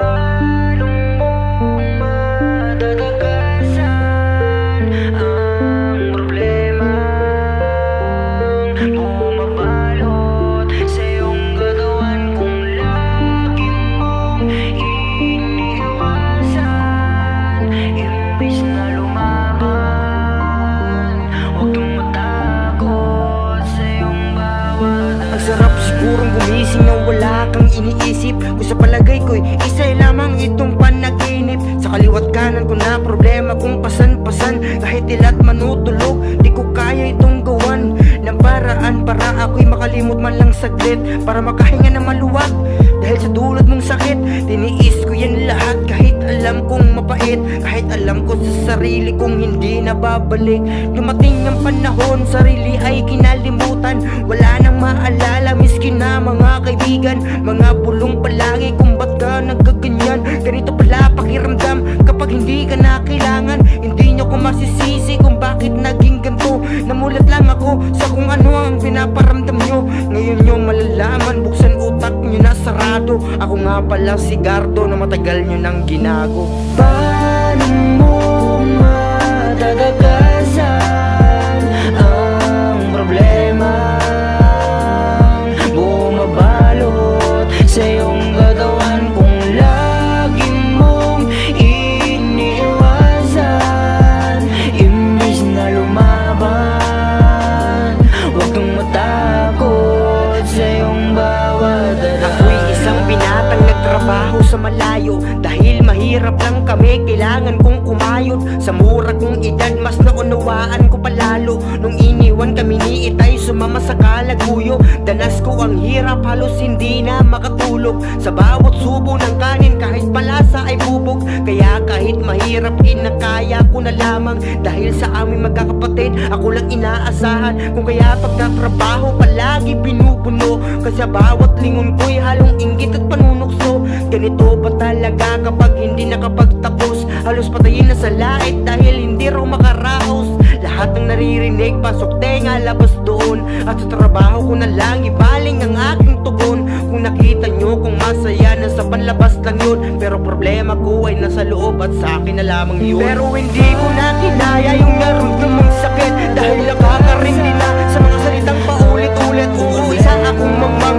Paano mo matatagasan ang problemang bumabalot sa iyong katawan kung lagi mong iniiwasan? Imbis na lumaban, huwag kang matakot sa iyong bawat Ang sarap sigurong gumising nang wala kang iniisip. Kung sa palagay ko'y isa lamang itong panaginip. Sa kaliwat kanan ko na problema kung pasan-pasan. Kahit dilat manutulog, di ko kaya itong gawan ng paraan para ako'y makalimot man lang saglit, para makahinga na maluwag. Dahil sa dulot mong sakit, tiniis ko yan lahat. Kahit alam kong mapait, kahit alam ko sa sarili kong hindi na babalik. Dumating ang panahon, sarili ay kinalimutan. Wala nang maalala, miskin na mga kaibigan. Mga bulong palagi kung ba't ka nagkaganyan. Ganito pala pakiramdam kapag hindi ka na kailangan. Hindi nyo ko masisisi kung bakit naging ganito. Namulat lang ako sa kung ano ang pinaparamdam nyo. Ngayon nyo malalaman, buksan utak nyo na sarado. Ako nga pala si Gardo na matagal nyo nang ginago. Paano mo matatagasan ang problema bumabalot sa iyong katawan kung lagi mong iniiwasan? Imbis na lumaban, huwag kang matakot sa iyong bawat Ako'y isang binatang nagtrabaho sa malayo. Dahil mahirap lang kami, kailangan kong kumayod. Sa mura kong edad, mas naunawaan ko palalo. Nung iniwan kami ni Itay, sumama sa kalaguyo. Danas ko ang hirap, halos hindi na makatulog. Sa bawat subo ng kanin, kahit palasa ay bubog. Kaya kahit mahirap, kinakaya ko na lamang. Dahil sa aming magkakapatid, ako lang inaasahan. Kung kaya pagtatrabaho, palagi binubuno. Kasi bawat lingon ko'y halong inggit at panunukso. Ganito ba talaga kapag hindi nakapagtapos? Halos patayin na sa lait dahil hindi raw makaraos. Lahat ng naririnig, pasok tenga, labas doon. At sa trabaho ko na lang, ibaling ang aking tugon. Kung nakita nyo kung masaya, nasa panlabas lang yun. Pero problema ko ay nasa loob at sa akin na lamang yun. Pero hindi ko na kinaya yung naramdamang sakit. Dahil nakakarindi na sa mga salitang paulit-ulit. Oo, isa akong mamang